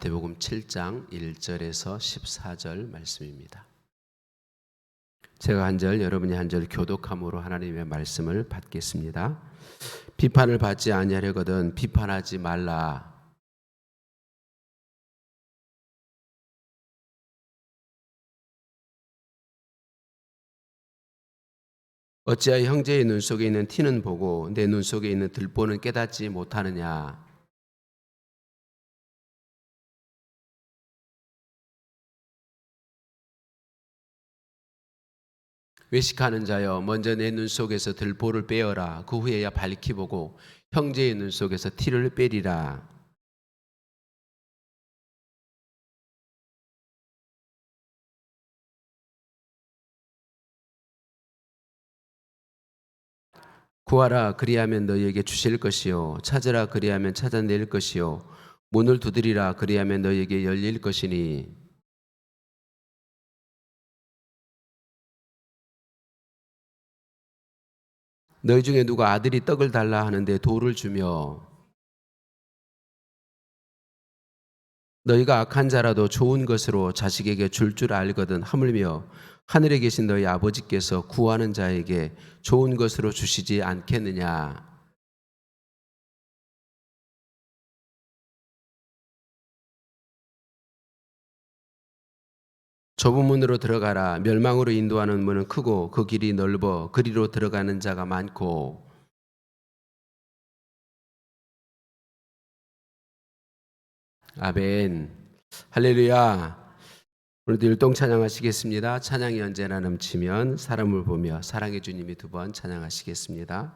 마태복음 7장 1절에서 14절 말씀입니다. 제가 한 절, 여러분이 한 절 교독함으로 하나님의 말씀을 받겠습니다. 비판을 받지 아니하려거든 비판하지 말라. 어찌하여 형제의 눈 속에 있는 티는 보고 내 눈 속에 있는 들보는 깨닫지 못하느냐. 외식하는 자여, 먼저 내 눈 속에서 들보를 빼어라. 그 후에야 밝히 보고 형제의 눈 속에서 티를 빼리라. 구하라, 그리하면 너희에게 주실 것이요. 찾으라, 그리하면 찾아낼 것이요. 문을 두드리라, 그리하면 너희에게 열릴 것이니. 너희 중에 누가 아들이 떡을 달라 하는데 돌을 주며, 너희가 악한 자라도 좋은 것으로 자식에게 줄 알거든 하물며 하늘에 계신 너희 아버지께서 구하는 자에게 좋은 것으로 주시지 않겠느냐. 좁은 문으로 들어가라. 멸망으로 인도하는 문은 크고 그 길이 넓어 그리로 들어가는 자가 많고. 아멘. 할렐루야. 오늘도 율동 찬양하시겠습니다. 찬양이 언제나 넘치면 사람을 보며 사랑의 주님이 두 번 찬양하시겠습니다.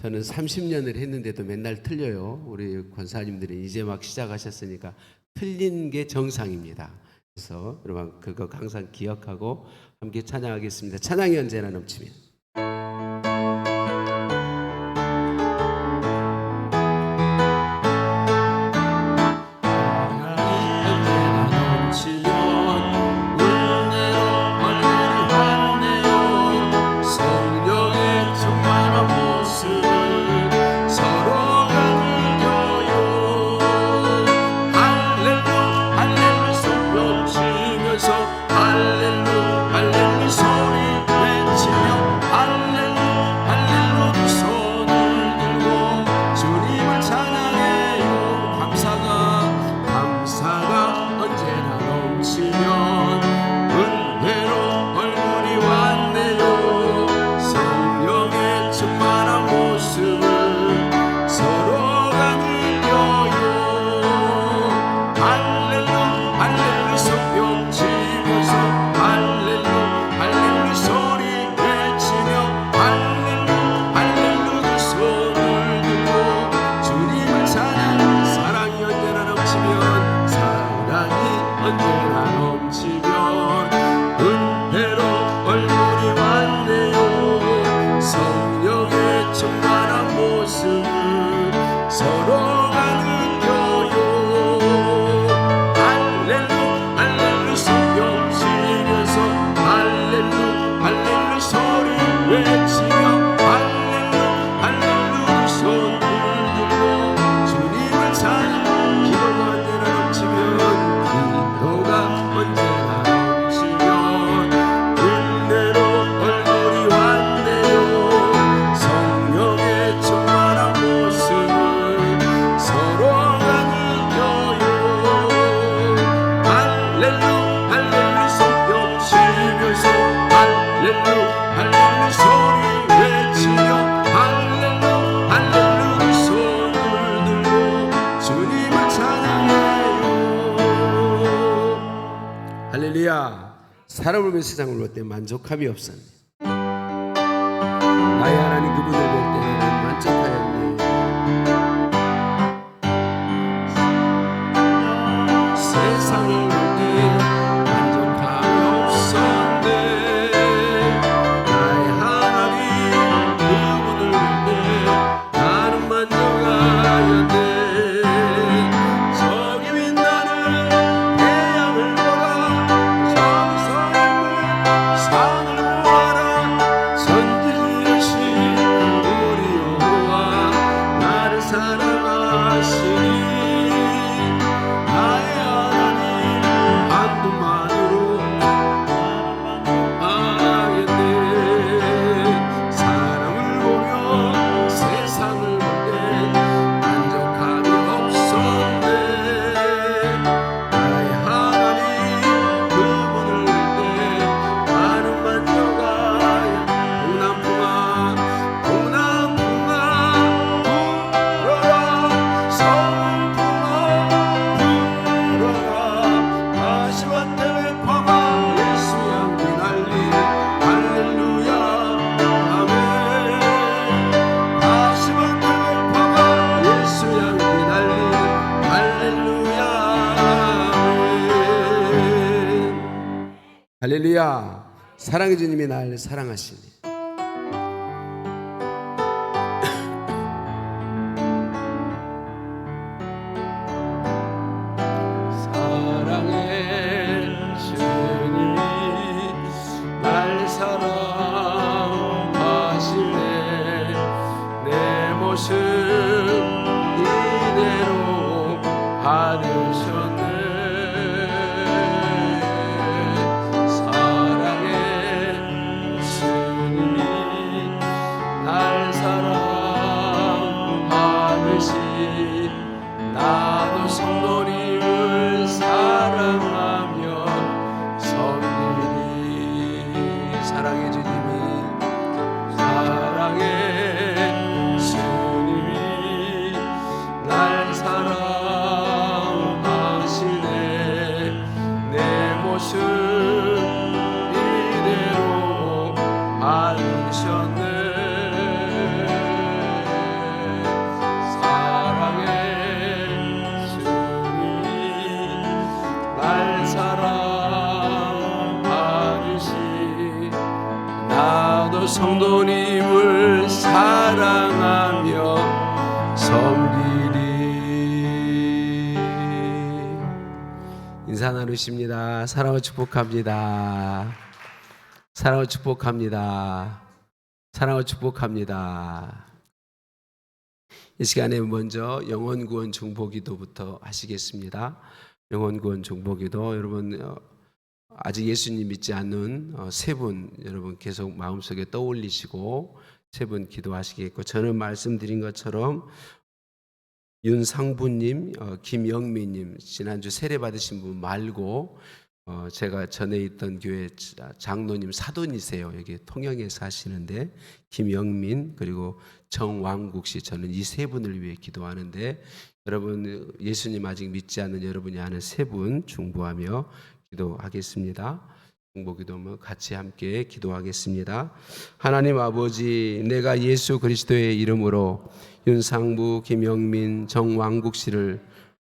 저는 30년을 했는데도 맨날 틀려요. 우리 권사님들이 이제 막 시작하셨으니까 틀린 게 정상입니다. 그래서 여러분 그거 항상 기억하고 함께 찬양하겠습니다. 찬양이 언제나 넘치면. 사람을 볼 세상을 볼 때 만족함이 없었네. 나의 하나님 그분을 볼 때는 만족하였네. 세상을 볼 때 만족함이 없었네. 나의 하나님 그분을 볼 때 나는 만족하였네. 산을 보아라, 전기를 시 할렐루야. 사랑의 주님이 날 사랑하시니. 사랑의 주님이 날 사랑하시네. 내 모습 이대로 받으셨네. 나도 성도님을 사랑하며 섬기리. 사랑의 주님이 날 사랑하시네. 내 모습 이대로 받으셨네. 나도 성도님을 사랑하며 섬기리. 인사 나누십니다. 사랑을 축복합니다. 사랑을 축복합니다. 사랑을 축복합니다. 이 시간에 먼저 영혼구원 중보기도부터 하시겠습니다. 영혼구원 중보기도. 여러분 아직 예수님 믿지 않는 세 분 여러분 계속 마음속에 떠올리시고 세 분 기도하시겠고, 저는 말씀드린 것처럼 윤상부님, 김영민님 지난주 세례 받으신 분 말고 제가 전에 있던 교회 장로님 사돈이세요. 여기 통영에 사시는데 김영민 그리고 정왕국 씨, 저는 이 세 분을 위해 기도하는데, 여러분 예수님 아직 믿지 않는 여러분이 아는 세 분 중보하며 기도하겠습니다. 중보기도면 같이 함께 기도하겠습니다. 하나님 아버지, 내가 예수 그리스도의 이름으로 윤상부, 김영민, 정왕국 씨를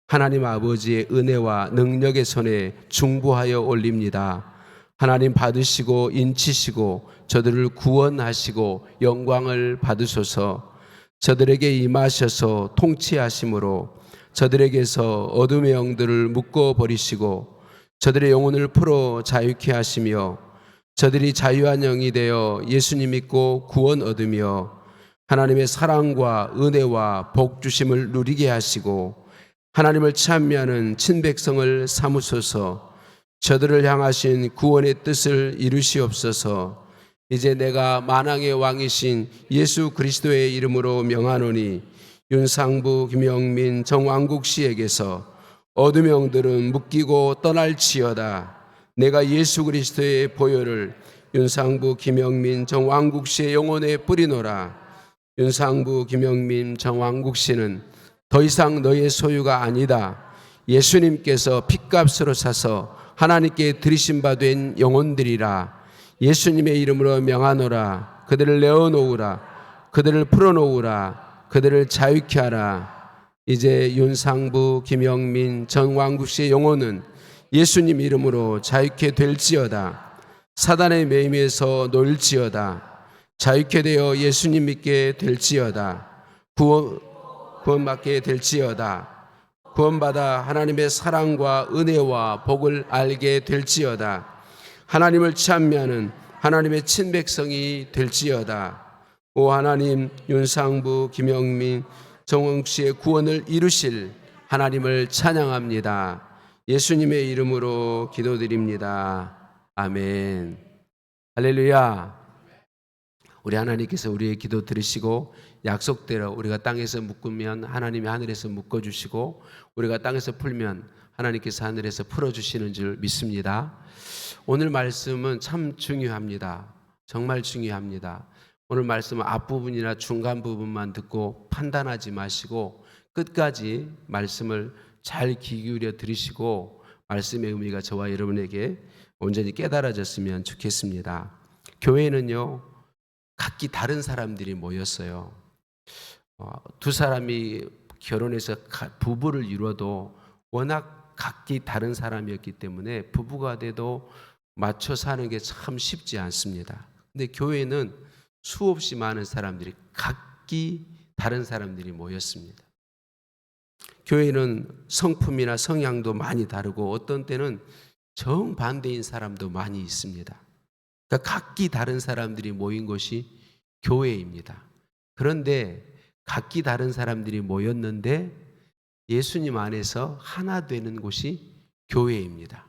하나님 아버지의 은혜와 능력의 손에 중보하여 올립니다. 하나님 받으시고 인치시고 저들을 구원하시고 영광을 받으소서. 저들에게 임하셔서 통치하심으로 저들에게서 어둠의 영들을 묶어버리시고 저들의 영혼을 풀어 자유케 하시며 저들이 자유한 영이 되어 예수님 믿고 구원 얻으며 하나님의 사랑과 은혜와 복 주심을 누리게 하시고 하나님을 찬미하는 친백성을 삼으소서. 저들을 향하신 구원의 뜻을 이루시옵소서. 이제 내가 만왕의 왕이신 예수 그리스도의 이름으로 명하노니 윤상부, 김영민, 정왕국 씨에게서 어둠의 영들은 묶이고 떠날지어다. 내가 예수 그리스도의 보혈을 윤상부, 김영민, 정왕국 씨의 영혼에 뿌리노라. 윤상부, 김영민, 정왕국 씨는 더 이상 너의 소유가 아니다. 예수님께서 핏값으로 사서 하나님께 드리신 바 된 영혼들이라. 예수님의 이름으로 명하노라. 그들을 내어놓으라. 그들을 풀어놓으라. 그들을 자유케 하라. 이제 윤상부, 김영민, 정왕국 씨의 영혼은 예수님 이름으로 자유케 될지어다. 사단의 매임에서 놓일지어다. 자유케 되어 예수님 믿게 될지어다. 구원받게 될지어다. 구원받아 하나님의 사랑과 은혜와 복을 알게 될지어다. 하나님을 찬미하는 하나님의 친백성이 될지어다. 오 하나님, 윤상부, 김영민, 정홍씨의 구원을 이루실 하나님을 찬양합니다. 예수님의 이름으로 기도드립니다. 아멘. 할렐루야. 우리 하나님께서 우리의 기도 들으시고 약속대로 우리가 땅에서 묶으면 하나님이 하늘에서 묶어주시고 우리가 땅에서 풀면 하나님께서 하늘에서 풀어주시는 줄 믿습니다. 오늘 말씀은 참 중요합니다. 정말 중요합니다. 오늘 말씀은 앞부분이나 중간 부분만 듣고 판단하지 마시고 끝까지 말씀을 잘 귀 기울여 들으시고 말씀의 의미가 저와 여러분에게 온전히 깨달아졌으면 좋겠습니다. 교회는요, 각기 다른 사람들이 모였어요. 두 사람이 결혼해서 부부를 이루어도 워낙 각기 다른 사람이었기 때문에 부부가 돼도 맞춰 사는 게 참 쉽지 않습니다. 근데 교회는 수없이 많은 사람들이 각기 다른 사람들이 모였습니다. 교회는 성품이나 성향도 많이 다르고 어떤 때는 정반대인 사람도 많이 있습니다. 그러니까 각기 다른 사람들이 모인 것이 교회입니다. 그런데 각기 다른 사람들이 모였는데 예수님 안에서 하나 되는 곳이 교회입니다.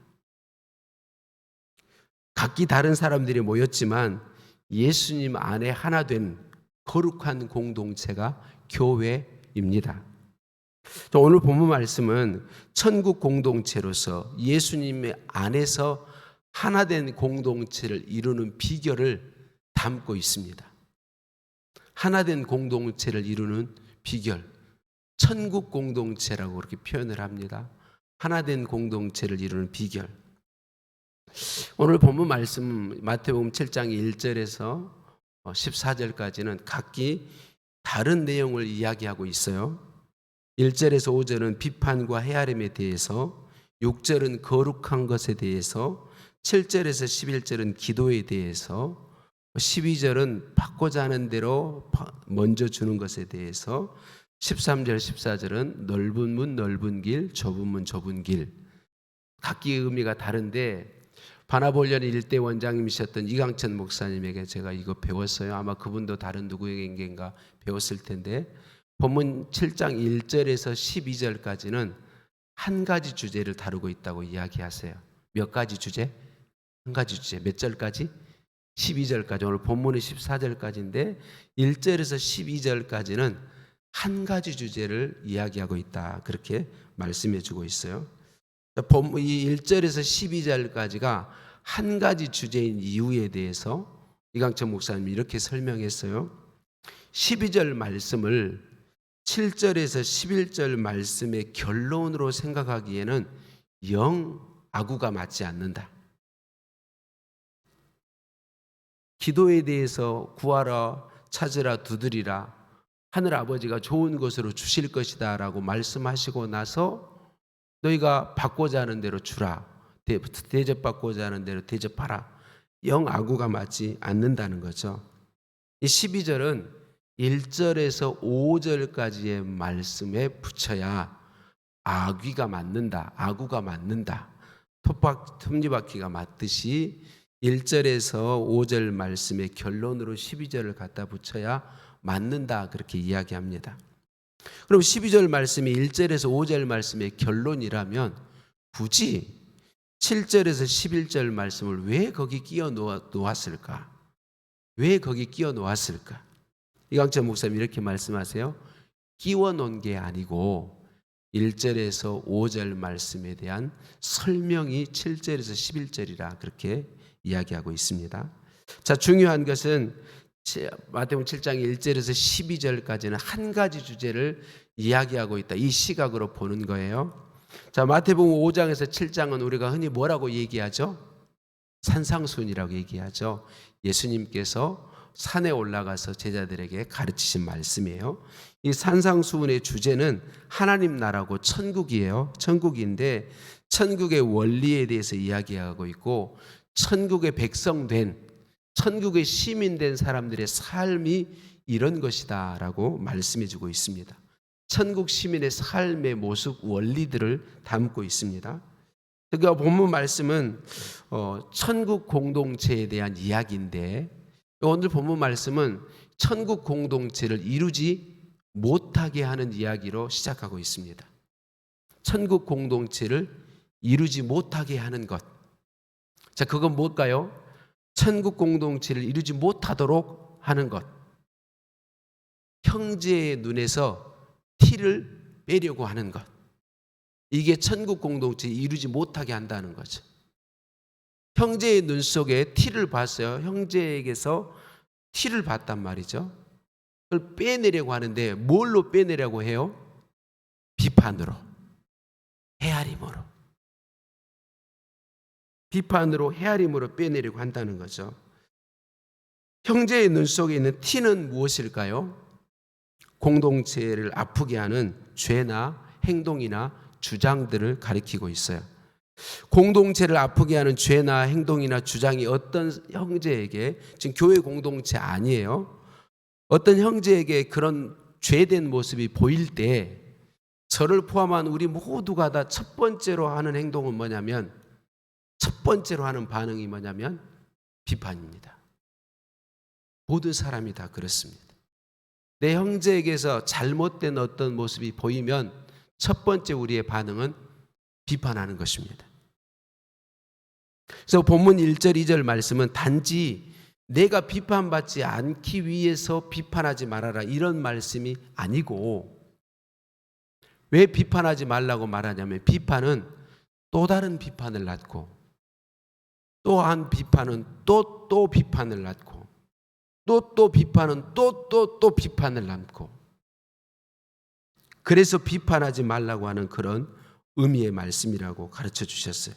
각기 다른 사람들이 모였지만 예수님 안에 하나 된 거룩한 공동체가 교회입니다. 오늘 본문 말씀은 천국 공동체로서 예수님 안에서 하나 된 공동체를 이루는 비결을 담고 있습니다. 하나 된 공동체를 이루는 비결, 천국 공동체라고 그렇게 표현을 합니다. 하나 된 공동체를 이루는 비결. 오늘 본문 말씀 마태복음 7장 1절에서 14절까지는 각기 다른 내용을 이야기하고 있어요. 1절에서 5절은 비판과 헤아림에 대해서, 6절은 거룩한 것에 대해서, 7절에서 11절은 기도에 대해서, 12절은 받고자 하는 대로 먼저 주는 것에 대해서, 13절, 14절은 넓은 문, 넓은 길, 좁은 문, 좁은 길. 각기 의미가 다른데 바나볼련 일대 원장님이셨던 이강천 목사님에게 제가 이거 배웠어요. 아마 그분도 다른 누구에게인가 배웠을 텐데 본문 7장 1절에서 12절까지는 한 가지 주제를 다루고 있다고 이야기하세요. 몇 가지 주제? 한 가지 주제. 몇 절까지? 12절까지. 오늘 본문은 14절까지인데 1절에서 12절까지는 한 가지 주제를 이야기하고 있다. 그렇게 말씀해 주고 있어요. 이 1절에서 12절까지가 한 가지 주제인 이유에 대해서 이강천 목사님이 이렇게 설명했어요. 12절 말씀을 7절에서 11절 말씀의 결론으로 생각하기에는 영 아구가 맞지 않는다. 기도에 대해서 구하라, 찾으라, 두드리라, 하늘 아버지가 좋은 것으로 주실 것이다 라고 말씀하시고 나서 너희가 받고자 하는 대로 주라, 대접받고자 하는 대로 대접하라, 영 아구가 맞지 않는다는 거죠. 이 12절은 1절에서 5절까지의 말씀에 붙여야 아귀가 맞는다, 아구가 맞는다, 톱니바퀴가 맞듯이 1절에서 5절 말씀의 결론으로 12절을 갖다 붙여야 맞는다, 그렇게 이야기합니다. 그럼 12절 말씀이 1절에서 5절 말씀의 결론이라면 굳이 7절에서 11절 말씀을 왜 거기 끼워 놓았을까? 왜 거기 끼워 놓았을까? 이강천 목사님 이렇게 말씀하세요. 끼워 놓은 게 아니고 1절에서 5절 말씀에 대한 설명이 7절에서 11절이라 그렇게 이야기하고 있습니다. 자, 중요한 것은 마태복음 7장 1절에서 12절까지는 한 가지 주제를 이야기하고 있다. 이 시각으로 보는 거예요. 자, 마태복음 5장에서 7장은 우리가 흔히 뭐라고 얘기하죠? 산상수훈이라고 얘기하죠. 예수님께서 산에 올라가서 제자들에게 가르치신 말씀이에요. 이 산상수훈의 주제는 하나님 나라고 천국이에요. 천국인데 천국의 원리에 대해서 이야기하고 있고 천국의 백성된, 천국의 시민된 사람들의 삶이 이런 것이다 라고 말씀해 주고 있습니다. 천국 시민의 삶의 모습, 원리들을 담고 있습니다. 그러니까 본문 말씀은 천국 공동체에 대한 이야기인데 오늘 본문 말씀은 천국 공동체를 이루지 못하게 하는 이야기로 시작하고 있습니다. 천국 공동체를 이루지 못하게 하는 것. 자, 그건 뭘까요? 천국 공동체를 이루지 못하도록 하는 것. 형제의 눈에서 티를 빼려고 하는 것. 이게 천국 공동체를 이루지 못하게 한다는 거죠. 형제의 눈 속에 티를 봤어요. 형제에게서 티를 봤단 말이죠. 그걸 빼내려고 하는데 뭘로 빼내려고 해요? 비판으로, 헤아림으로. 비판으로, 헤아림으로 빼내려고 한다는 거죠. 형제의 눈 속에 있는 티는 무엇일까요? 공동체를 아프게 하는 죄나 행동이나 주장들을 가리키고 있어요. 공동체를 아프게 하는 죄나 행동이나 주장이 어떤 형제에게, 지금 교회 공동체 아니에요, 어떤 형제에게 그런 죄된 모습이 보일 때 저를 포함한 우리 모두가 다 첫 번째로 하는 행동은 뭐냐면, 첫 번째로 하는 반응이 뭐냐면 비판입니다. 모든 사람이 다 그렇습니다. 내 형제에게서 잘못된 어떤 모습이 보이면 첫 번째 우리의 반응은 비판하는 것입니다. 그래서 본문 1절 2절 말씀은 단지 내가 비판받지 않기 위해서 비판하지 말아라 이런 말씀이 아니고, 왜 비판하지 말라고 말하냐면 비판은 또 다른 비판을 낳고 또 한 비판은 또 비판을 낳고 또 비판은 또 비판을 낳고, 그래서 비판하지 말라고 하는 그런 의미의 말씀이라고 가르쳐 주셨어요.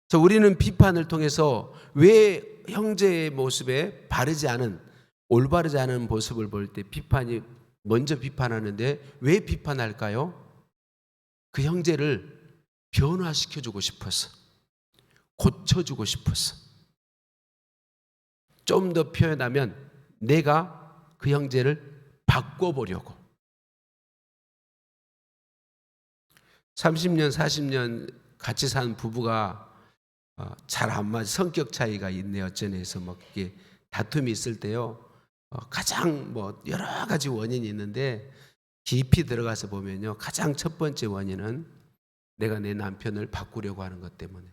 그래서 우리는 비판을 통해서 왜 형제의 모습에 바르지 않은, 올바르지 않은 모습을 볼 때 비판이 먼저 비판하는데 왜 비판할까요? 그 형제를 변화시켜주고 싶어서, 고쳐주고 싶어서. 좀 더 표현하면 내가 그 형제를 바꿔보려고. 30년 40년 같이 산 부부가 잘 안 맞아, 성격 차이가 있네 어쩌네 해서 뭐 이게 다툼이 있을 때요, 가장 뭐 여러 가지 원인이 있는데 깊이 들어가서 보면요, 가장 첫 번째 원인은 내가 내 남편을 바꾸려고 하는 것 때문에,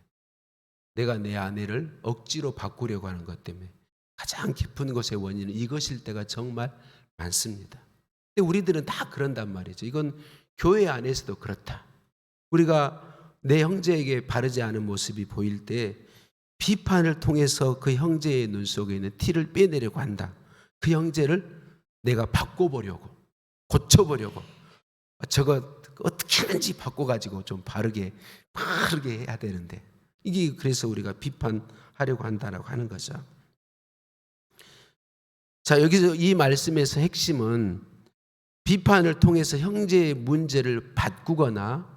내가 내 아내를 억지로 바꾸려고 하는 것 때문에 가장 깊은 곳의 원인은 이것일 때가 정말 많습니다. 근데 우리들은 다 그런단 말이죠. 이건 교회 안에서도 그렇다. 우리가 내 형제에게 바르지 않은 모습이 보일 때 비판을 통해서 그 형제의 눈 속에 있는 티를 빼내려고 한다. 그 형제를 내가 바꿔보려고, 고쳐보려고, 저거 어떻게 하는지 바꿔가지고 좀 바르게 해야 되는데, 이게 그래서 우리가 비판하려고 한다라고 하는 거죠. 자, 여기서 이 말씀에서 핵심은 비판을 통해서 형제의 문제를 바꾸거나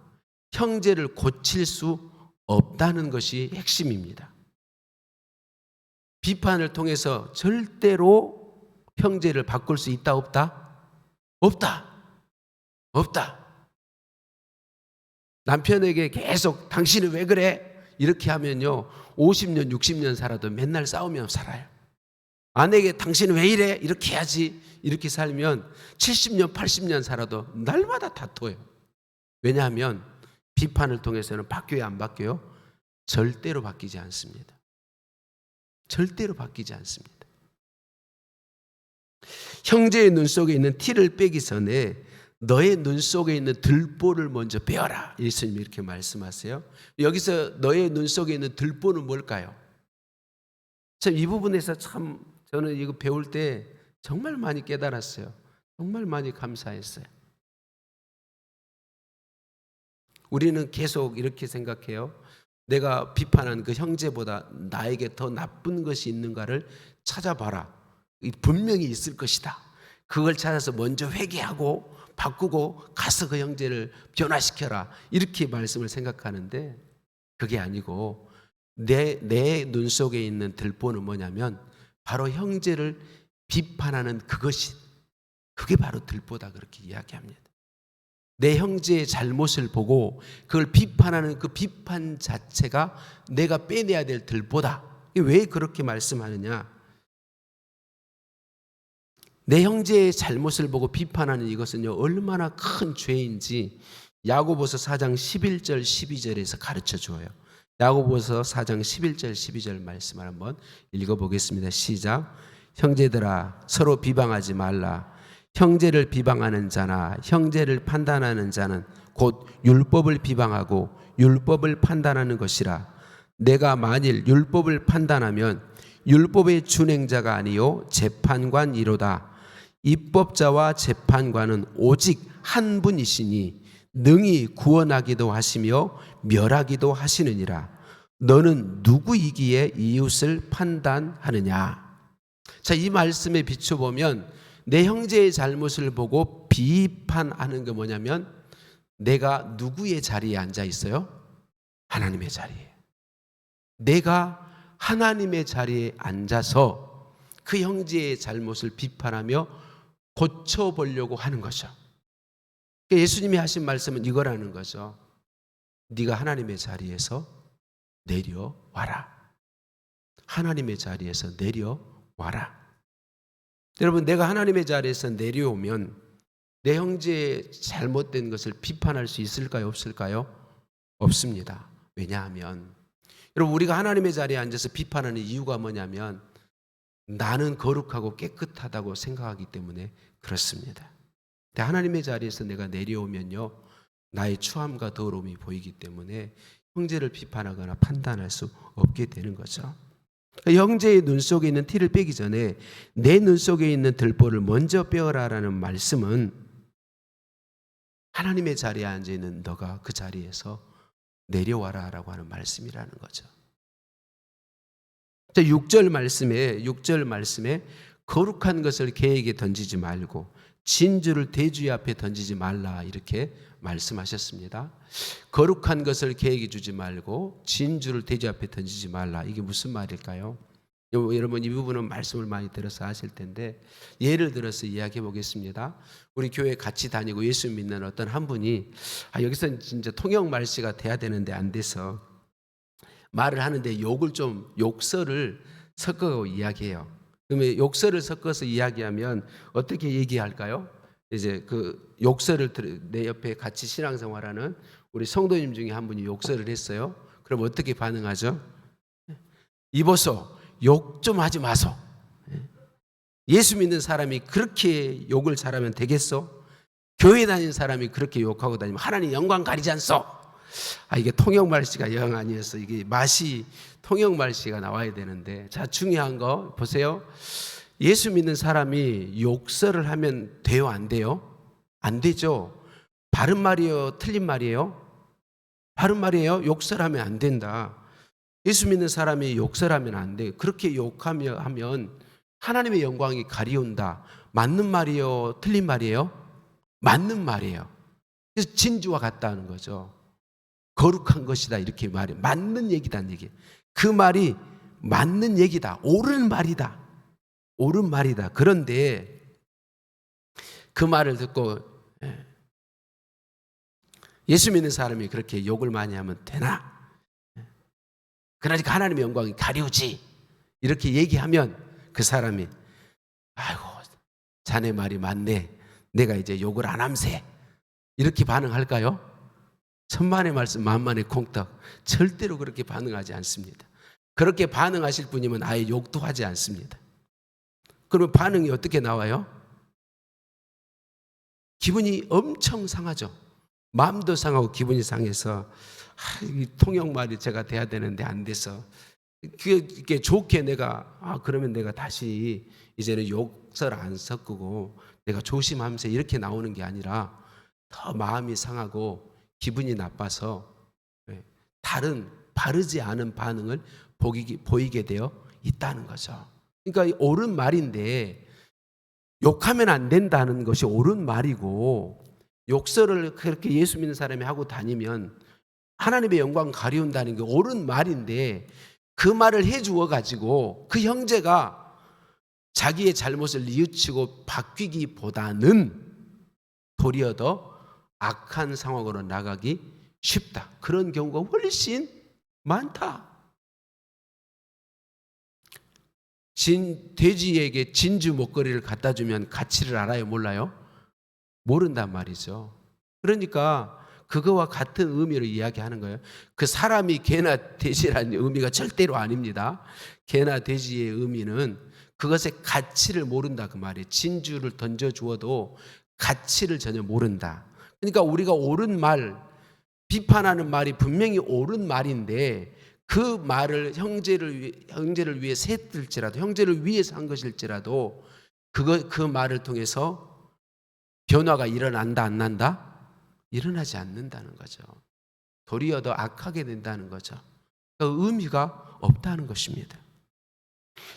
형제를 고칠 수 없다는 것이 핵심입니다. 비판을 통해서 절대로 형제를 바꿀 수 있다 없다? 없다. 남편에게 계속 당신은 왜 그래? 이렇게 하면요, 50년 60년 살아도 맨날 싸우며 살아요. 아내에게 당신은 왜 이래? 이렇게 해야지. 이렇게 살면 70년 80년 살아도 날마다 다퉈요. 왜냐하면 비판을 통해서는 바뀌어야 안 바뀌어요? 절대로 바뀌지 않습니다. 절대로 바뀌지 않습니다. 형제의 눈 속에 있는 티를 빼기 전에 너의 눈 속에 있는 들보를 먼저 빼어라. 예수님이 이렇게 말씀하세요. 여기서 너의 눈 속에 있는 들보는 뭘까요? 참 이 부분에서 참 저는 이거 배울 때 정말 많이 깨달았어요. 정말 많이 감사했어요. 우리는 계속 이렇게 생각해요. 내가 비판한 그 형제보다 나에게 더 나쁜 것이 있는가를 찾아봐라. 분명히 있을 것이다. 그걸 찾아서 먼저 회개하고 바꾸고 가서 그 형제를 변화시켜라. 이렇게 말씀을 생각하는데 그게 아니고 내 눈 속에 있는 들보는 뭐냐면 바로 형제를 비판하는 그게 바로 들보다 그렇게 이야기합니다. 내 형제의 잘못을 보고 그걸 비판하는 그 비판 자체가 내가 빼내야 될 들보다. 왜 그렇게 말씀하느냐? 내 형제의 잘못을 보고 비판하는 이것은요, 얼마나 큰 죄인지 야고보서 4장 11절 12절에서 가르쳐 줘요. 야고보서 4장 11절 12절 말씀을 한번 읽어보겠습니다. 시작. 형제들아 서로 비방하지 말라. 형제를 비방하는 자나 형제를 판단하는 자는 곧 율법을 비방하고 율법을 판단하는 것이라. 내가 만일 율법을 판단하면 율법의 준행자가 아니요 재판관이로다. 입법자와 재판관은 오직 한 분이시니 능히 구원하기도 하시며 멸하기도 하시느니라. 너는 누구이기에 이웃을 판단하느냐. 자, 이 말씀에 비춰보면 내 형제의 잘못을 보고 비판하는 게 뭐냐면 내가 누구의 자리에 앉아 있어요? 하나님의 자리에. 내가 하나님의 자리에 앉아서 그 형제의 잘못을 비판하며 고쳐보려고 하는 거죠. 예수님이 하신 말씀은 이거라는 거죠. 네가 하나님의 자리에서 내려와라. 하나님의 자리에서 내려와라. 여러분, 내가 하나님의 자리에서 내려오면 내 형제의 잘못된 것을 비판할 수 있을까요? 없을까요? 없습니다. 왜냐하면 여러분, 우리가 하나님의 자리에 앉아서 비판하는 이유가 뭐냐면 나는 거룩하고 깨끗하다고 생각하기 때문에 그렇습니다. 근데 하나님의 자리에서 내가 내려오면요, 나의 추함과 더러움이 보이기 때문에 형제를 비판하거나 판단할 수 없게 되는 거죠. 형제의 눈 속에 있는 티를 빼기 전에 내 눈 속에 있는 들보를 먼저 빼어라라는 말씀은 하나님의 자리에 앉아 있는 너가 그 자리에서 내려와라라고 하는 말씀이라는 거죠. 6절 말씀에 거룩한 것을 개에게 던지지 말고 진주를 돼지 앞에 던지지 말라 이렇게 말씀하셨습니다. 거룩한 것을 개에게 주지 말고 진주를 돼지 앞에 던지지 말라. 이게 무슨 말일까요? 여러분, 이 부분은 말씀을 많이 들어서 아실 텐데 예를 들어서 이야기해 보겠습니다. 우리 교회 같이 다니고 예수 믿는 어떤 한 분이 여기서 진짜 통역 말씨가 돼야 되는데 안 돼서 말을 하는데 욕설을 섞어 이야기해요. 그러면 욕설을 섞어서 이야기하면 어떻게 얘기할까요? 이제 그 욕설을 내 옆에 같이 신앙생활하는 우리 성도님 중에 한 분이 욕설을 했어요. 그럼 어떻게 반응하죠? 이보소, 욕 좀 하지 마소. 예수 믿는 사람이 그렇게 욕을 잘하면 되겠소? 교회 다니는 사람이 그렇게 욕하고 다니면 하나님 영광 가리지 않소? 이게 통역말씨가 영 아니었어. 이게 맛이 통역말씨가 나와야 되는데, 자, 중요한 거 보세요. 예수 믿는 사람이 욕설을 하면 돼요, 안 돼요? 안 되죠. 바른 말이에요, 틀린 말이에요? 바른 말이에요. 욕설하면 안 된다. 예수 믿는 사람이 욕설하면 안 돼. 그렇게 욕하면 하나님의 영광이 가리운다. 맞는 말이에요, 틀린 말이에요? 맞는 말이에요. 그래서 진주와 같다는 거죠. 거룩한 것이다 이렇게 말해. 맞는 얘기다는 얘기. 그 말이 맞는 얘기다. 옳은 말이다. 옳은 말이다. 그런데 그 말을 듣고 예수 믿는 사람이 그렇게 욕을 많이 하면 되나? 그러니까 하나님의 영광이 가리우지. 이렇게 얘기하면 그 사람이 아이고 자네 말이 맞네. 내가 이제 욕을 안 함세. 이렇게 반응할까요? 천만의 말씀 만만의 콩떡. 절대로 그렇게 반응하지 않습니다. 그렇게 반응하실 분이면 아예 욕도 하지 않습니다. 그러면 반응이 어떻게 나와요? 기분이 엄청 상하죠. 마음도 상하고 기분이 상해서 이 통역말이 제가 돼야 되는데 안 돼서 그게 좋게 내가 그러면 내가 다시 이제는 욕설 안 섞고 내가 조심하면서 이렇게 나오는 게 아니라 더 마음이 상하고 기분이 나빠서 다른 바르지 않은 반응을 보이게 되어 있다는 거죠. 그러니까 옳은 말인데 욕하면 안 된다는 것이 옳은 말이고 욕설을 그렇게 예수 믿는 사람이 하고 다니면 하나님의 영광 가리운다는 게 옳은 말인데 그 말을 해주어 가지고 그 형제가 자기의 잘못을 뉘우치고 바뀌기보다는 도리어 더 악한 상황으로 나가기 쉽다. 그런 경우가 훨씬 많다. 돼지에게 진주 목걸이를 갖다 주면 가치를 알아요, 몰라요? 모른단 말이죠. 그러니까 그거와 같은 의미로 이야기하는 거예요. 그 사람이 개나 돼지라는 의미가 절대로 아닙니다. 개나 돼지의 의미는 그것의 가치를 모른다 그 말이에요. 진주를 던져 주어도 가치를 전혀 모른다. 그러니까 우리가 옳은 말, 비판하는 말이 분명히 옳은 말인데 그 말을 형제를 위해 했을지라도, 형제를 위해서 한 것일지라도 그 말을 통해서 변화가 일어난다 안 난다? 일어나지 않는다는 거죠. 도리어 더 악하게 된다는 거죠. 그러니까 의미가 없다는 것입니다.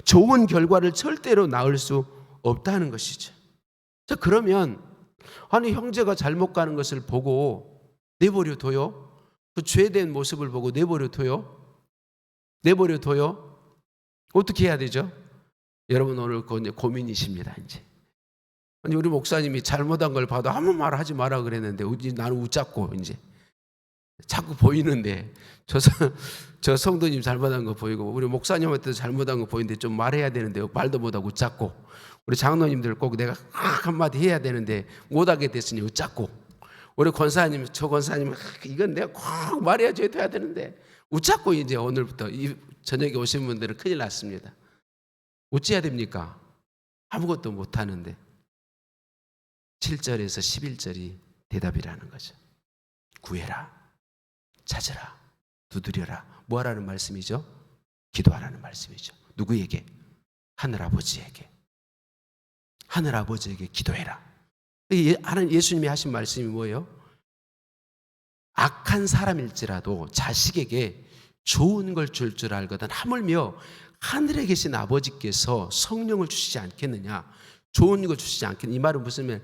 좋은 결과를 절대로 낳을 수 없다는 것이죠. 자, 그러면 아니 형제가 잘못 가는 것을 보고 내버려 둬요? 그 죄된 모습을 보고 내버려 둬요? 내버려 둬요? 어떻게 해야 되죠? 여러분 오늘 고민이십니다. 이제 아니 우리 목사님이 잘못한 걸 봐도 아무 말 하지 마라 그랬는데 나는 웃자고 이제 자꾸 보이는데 저 성도님 잘못한 거 보이고 우리 목사님한테도 잘못한 거 보이는데 좀 말해야 되는데 말도 못하고 웃자고 우리 장로님들 꼭 내가 한마디 해야 되는데 못하게 됐으니 웃자고 우리 권사님 저 권사님 이건 내가 꼭 말해야 돼야 되는데 웃자고 이제 오늘부터 이 저녁에 오신 분들은 큰일 났습니다. 어찌해야 됩니까? 아무것도 못하는데 7절에서 11절이 대답이라는 거죠. 구해라, 찾으라, 두드려라. 뭐 하라는 말씀이죠? 기도하라는 말씀이죠. 누구에게? 하늘아버지에게. 하늘아버지에게 기도해라. 예수님이 하신 말씀이 뭐예요? 악한 사람일지라도 자식에게 좋은 걸 줄 줄 알거든 하물며 하늘에 계신 아버지께서 성령을 주시지 않겠느냐, 좋은 걸 주시지 않겠느냐. 이 말은 무슨 말?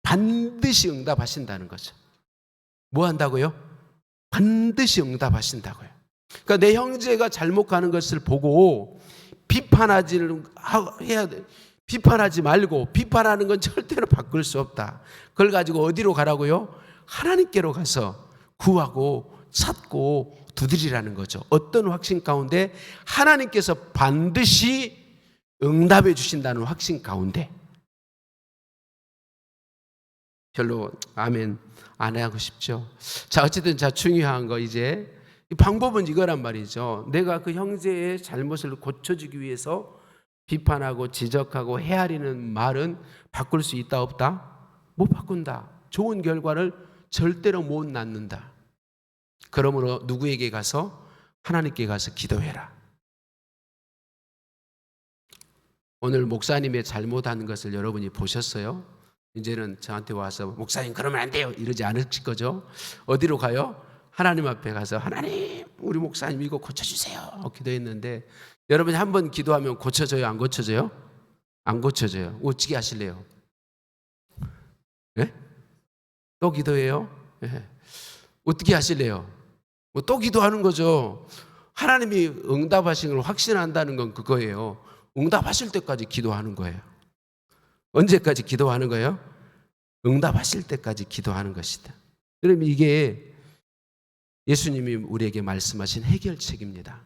반드시 응답하신다는 거죠. 뭐 한다고요? 반드시 응답하신다고요. 그러니까 내 형제가 잘못 가는 것을 보고 비판하지 말고, 비판하는 건 절대로 바꿀 수 없다. 그걸 가지고 어디로 가라고요? 하나님께로 가서 구하고 찾고 두드리라는 거죠. 어떤 확신 가운데? 하나님께서 반드시 응답해 주신다는 확신 가운데. 별로 아멘 안 하고 싶죠. 자, 어쨌든 중요한 거 이제 방법은 이거란 말이죠. 내가 그 형제의 잘못을 고쳐주기 위해서 비판하고 지적하고 헤아리는 말은 바꿀 수 있다 없다? 못 바꾼다. 좋은 결과를 절대로 못 낳는다. 그러므로 누구에게 가서? 하나님께 가서 기도해라. 오늘 목사님의 잘못한 것을 여러분이 보셨어요? 이제는 저한테 와서 목사님 그러면 안 돼요 이러지 않으실 거죠? 어디로 가요? 하나님 앞에 가서 하나님 우리 목사님 이거 고쳐주세요 기도했는데 여러분이 한 번 기도하면 고쳐져요? 안 고쳐져요? 안 고쳐져요. 어떻게 하실래요? 네? 또 기도해요? 네. 어떻게 하실래요? 뭐 또 기도하는 거죠. 하나님이 응답하신 걸 확신한다는 건 그거예요. 응답하실 때까지 기도하는 거예요. 언제까지 기도하는 거예요? 응답하실 때까지 기도하는 것이다. 그럼 이게 예수님이 우리에게 말씀하신 해결책입니다.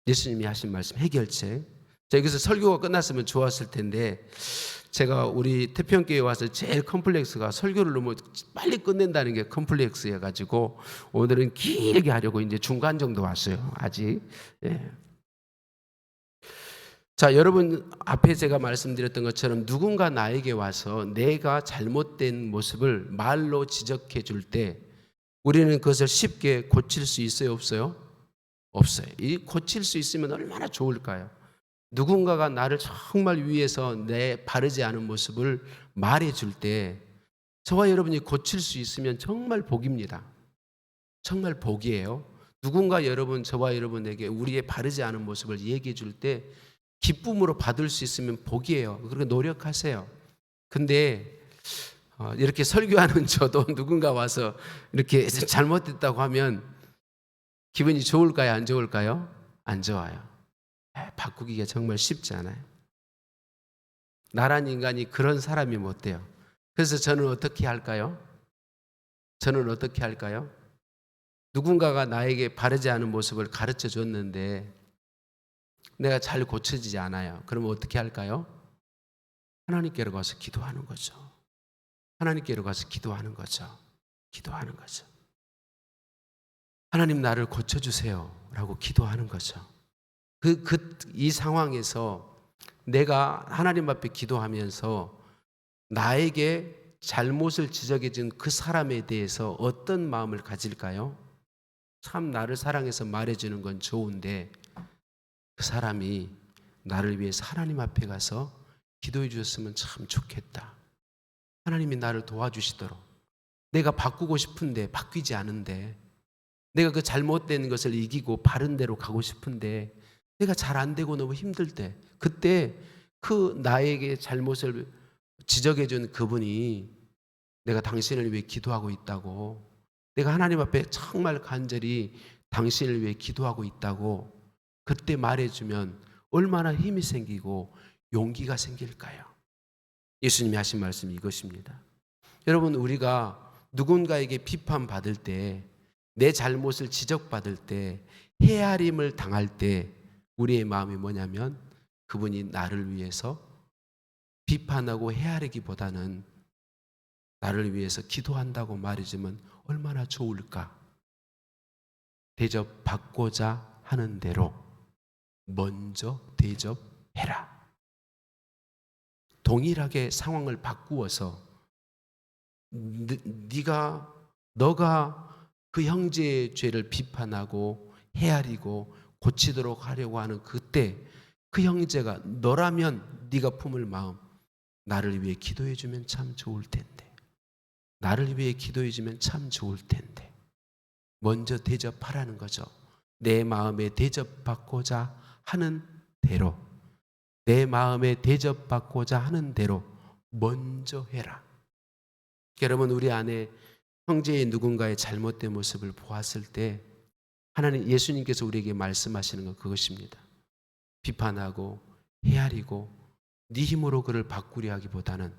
예수님이 하신 말씀 해결책. 자, 여기서 설교가 끝났으면 좋았을 텐데 제가 우리 태평교회에 와서 제일 컴플렉스가 설교를 너무 빨리 끝낸다는 게 컴플렉스여가지고 오늘은 길게 하려고 이제 중간 정도 왔어요. 아직. 예. 자, 여러분 앞에 제가 말씀드렸던 것처럼 누군가 나에게 와서 내가 잘못된 모습을 말로 지적해 줄 때 우리는 그것을 쉽게 고칠 수 있어요, 없어요? 없어요. 이 고칠 수 있으면 얼마나 좋을까요? 누군가가 나를 정말 위해서 내 바르지 않은 모습을 말해 줄 때 저와 여러분이 고칠 수 있으면 정말 복입니다. 정말 복이에요. 누군가 여러분, 저와 여러분에게 우리의 바르지 않은 모습을 얘기해 줄 때 기쁨으로 받을 수 있으면 복이에요. 그렇게 노력하세요. 근데 이렇게 설교하는 저도 누군가 와서 이렇게 잘못됐다고 하면 기분이 좋을까요? 안 좋을까요? 안 좋아요. 바꾸기가 정말 쉽지 않아요. 나란 인간이 그런 사람이 못 돼요. 그래서 저는 어떻게 할까요? 저는 어떻게 할까요? 누군가가 나에게 바르지 않은 모습을 가르쳐 줬는데 내가 잘 고쳐지지 않아요. 그러면 어떻게 할까요? 하나님께로 가서 기도하는 거죠. 하나님께로 가서 기도하는 거죠. 기도하는 거죠. 하나님 나를 고쳐주세요 라고 기도하는 거죠. 이 상황에서 내가 하나님 앞에 기도하면서 나에게 잘못을 지적해 준 그 사람에 대해서 어떤 마음을 가질까요? 참 나를 사랑해서 말해주는 건 좋은데 그 사람이 나를 위해서 하나님 앞에 가서 기도해 주셨으면 참 좋겠다. 하나님이 나를 도와주시도록. 내가 바꾸고 싶은데 바뀌지 않은데, 내가 그 잘못된 것을 이기고 바른 대로 가고 싶은데 내가 잘 안 되고 너무 힘들 때, 그때 그 나에게 잘못을 지적해 준 그분이 내가 당신을 위해 기도하고 있다고, 내가 하나님 앞에 정말 간절히 당신을 위해 기도하고 있다고 그때 말해주면 얼마나 힘이 생기고 용기가 생길까요? 예수님이 하신 말씀이 이것입니다. 여러분, 우리가 누군가에게 비판받을 때, 내 잘못을 지적받을 때, 헤아림을 당할 때 우리의 마음이 뭐냐면 그분이 나를 위해서 비판하고 헤아리기보다는 나를 위해서 기도한다고 말해주면 얼마나 좋을까? 대접받고자 하는 대로 먼저 대접해라. 동일하게 상황을 바꾸어서 너가 그 형제의 죄를 비판하고 헤아리고 고치도록 하려고 하는 그때 그 형제가 너라면 네가 품을 마음, 나를 위해 기도해 주면 참 좋을 텐데, 나를 위해 기도해 주면 참 좋을 텐데, 먼저 대접하라는 거죠. 내 마음에 대접받고자 하는 대로, 내 마음에 대접받고자 하는 대로 먼저 해라. 여러분, 우리 안에 형제의 누군가의 잘못된 모습을 보았을 때 하나님, 예수님께서 우리에게 말씀하시는 건 그것입니다. 비판하고 헤아리고 네 힘으로 그를 바꾸려 하기보다는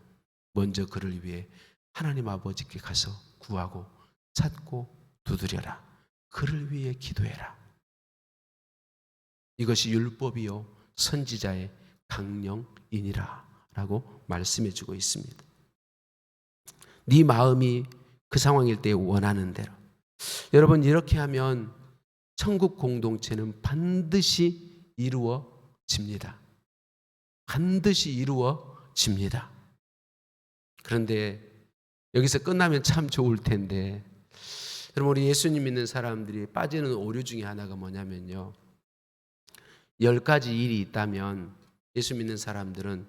먼저 그를 위해 하나님 아버지께 가서 구하고 찾고 두드려라. 그를 위해 기도해라. 이것이 율법이요 선지자의 강령이니라 라고 말씀해 주고 있습니다. 네 마음이 그 상황일 때 원하는 대로. 여러분, 이렇게 하면 천국 공동체는 반드시 이루어집니다. 반드시 이루어집니다. 그런데 여기서 끝나면 참 좋을 텐데, 여러분, 우리 예수님 믿는 사람들이 빠지는 오류 중에 하나가 뭐냐면요, 10가지 일이 있다면 예수 믿는 사람들은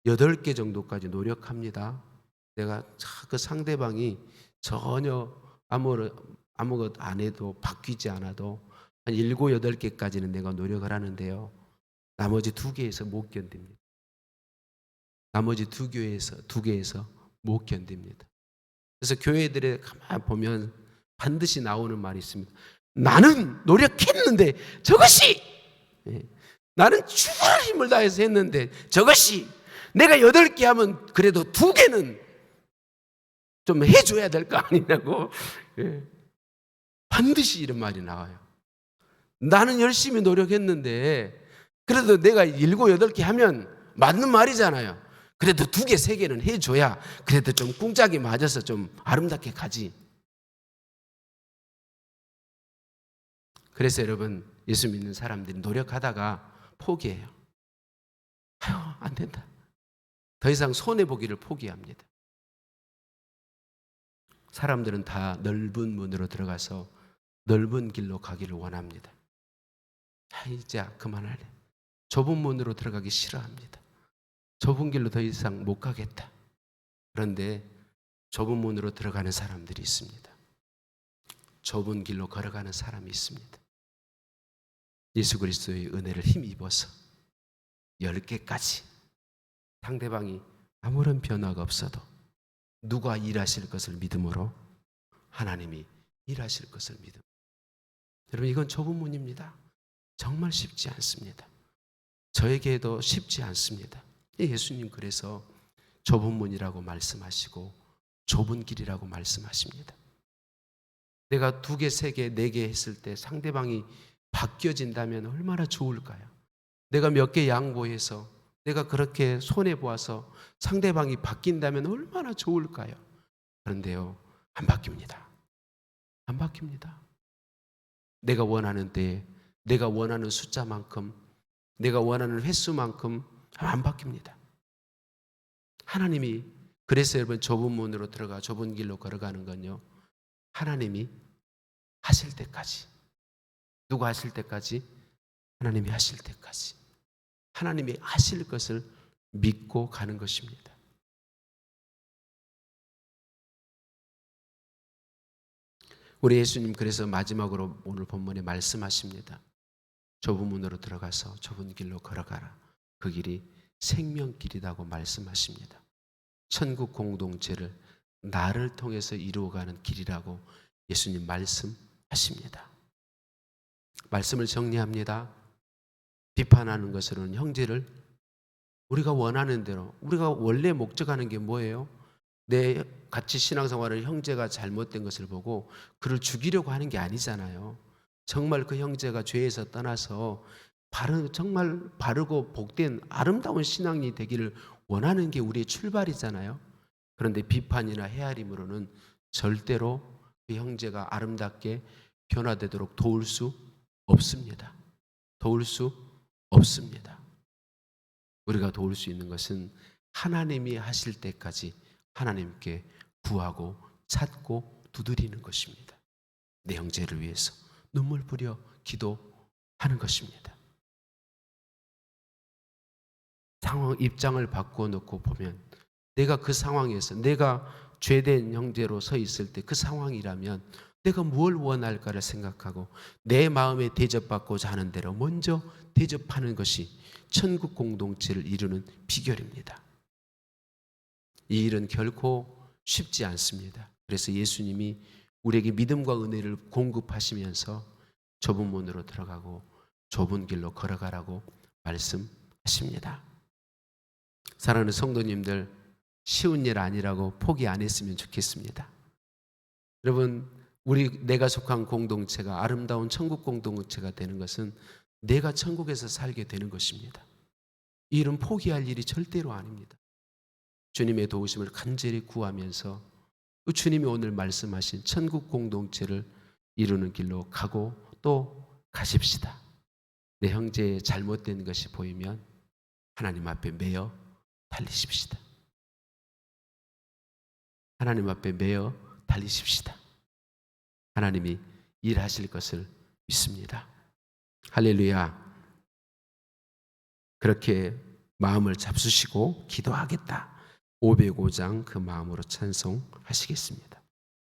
8개 정도까지 노력합니다. 내가 그 상대방이 전혀 아무것 안 해도 바뀌지 않아도 한 7, 8개까지는 내가 노력을 하는데요, 나머지 2개에서 못 견딥니다. 나머지 2개에서 못 견딥니다. 그래서 교회들에 가만 보면 반드시 나오는 말이 있습니다. 나는 노력했는데 저것이, 나는 죽을 힘을 다해서 했는데 저것이, 내가 8개 하면 그래도 2개는 좀 해줘야 될 거 아니냐고. 반드시 이런 말이 나와요. 나는 열심히 노력했는데 그래도 내가 7, 8개 하면 맞는 말이잖아요. 그래도 2개, 3개는 해줘야 그래도 좀 꿍짝이 맞아서 좀 아름답게 가지. 그래서 여러분, 예수 믿는 사람들이 노력하다가 포기해요. 아유, 안 된다. 더 이상 손해보기를 포기합니다. 사람들은 다 넓은 문으로 들어가서 넓은 길로 가기를 원합니다. 이제 그만할래. 좁은 문으로 들어가기 싫어합니다. 좁은 길로 더 이상 못 가겠다. 그런데 좁은 문으로 들어가는 사람들이 있습니다. 좁은 길로 걸어가는 사람이 있습니다. 예수 그리스도의 은혜를 힘입어서 10개까지 상대방이 아무런 변화가 없어도 누가 일하실 것을 믿음으로 하나님이 일하실 것을 믿음. 여러분, 이건 좁은 문입니다. 정말 쉽지 않습니다. 저에게도 쉽지 않습니다. 예수님 그래서 좁은 문이라고 말씀하시고 좁은 길이라고 말씀하십니다. 내가 2개, 3개, 4개 했을 때 상대방이 바뀌어진다면 얼마나 좋을까요? 내가 몇 개 양보해서 내가 그렇게 손해보아서 상대방이 바뀐다면 얼마나 좋을까요? 그런데요, 안 바뀝니다. 안 바뀝니다. 내가 원하는 때에 내가 원하는 숫자만큼, 내가 원하는 횟수만큼 안 바뀝니다. 하나님이, 그래서 여러분 좁은 문으로 들어가 좁은 길로 걸어가는 건요, 하나님이 하실 때까지. 누가 하실 때까지? 하나님이 하실 때까지. 하나님이 하실 것을 믿고 가는 것입니다. 우리 예수님 그래서 마지막으로 오늘 본문에 말씀하십니다. 좁은 문으로 들어가서 좁은 길로 걸어가라. 그 길이 생명길이라고 말씀하십니다. 천국 공동체를 나를 통해서 이루어가는 길이라고 예수님 말씀하십니다. 말씀을 정리합니다. 비판하는 것으로는 형제를 우리가 원하는 대로, 우리가 원래 목적하는 게 뭐예요? 내 같이 신앙생활을 형제가 잘못된 것을 보고 그를 죽이려고 하는 게 아니잖아요. 정말 그 형제가 죄에서 떠나서 정말 바르고 복된 아름다운 신앙이 되기를 원하는 게 우리의 출발이잖아요. 그런데 비판이나 헤아림으로는 절대로 그 형제가 아름답게 변화되도록 도울 수 없습니다. 도울 수 없습니다. 우리가 도울 수 있는 것은 하나님이 하실 때까지 하나님께 구하고 찾고 두드리는 것입니다. 내 형제를 위해서 눈물 뿌려 기도하는 것입니다. 상황 입장을 바꾸어 놓고 보면 내가 그 상황에서 내가 죄된 형제로 서 있을 때 그 상황이라면 내가 뭘 원할까를 생각하고 내 마음에 대접받고자 하는 대로 먼저 대접하는 것이 천국 공동체를 이루는 비결입니다. 이 일은 결코 쉽지 않습니다. 그래서 예수님이 우리에게 믿음과 은혜를 공급하시면서 좁은 문으로 들어가고 좁은 길로 걸어가라고 말씀하십니다. 사랑하는 성도님들, 쉬운 일 아니라고 포기 안 했으면 좋겠습니다. 여러분, 내가 속한 공동체가 아름다운 천국 공동체가 되는 것은 내가 천국에서 살게 되는 것입니다. 이 일은 포기할 일이 절대로 아닙니다. 주님의 도우심을 간절히 구하면서 주님이 오늘 말씀하신 천국 공동체를 이루는 길로 가고 또 가십시다. 내 형제의 잘못된 것이 보이면 하나님 앞에 매어 달리십시다. 하나님 앞에 매어 달리십시다. 하나님이 일하실 것을 믿습니다. 할렐루야. 그렇게 마음을 잡수시고 기도하겠다. 505장 그 마음으로 찬송하시겠습니다.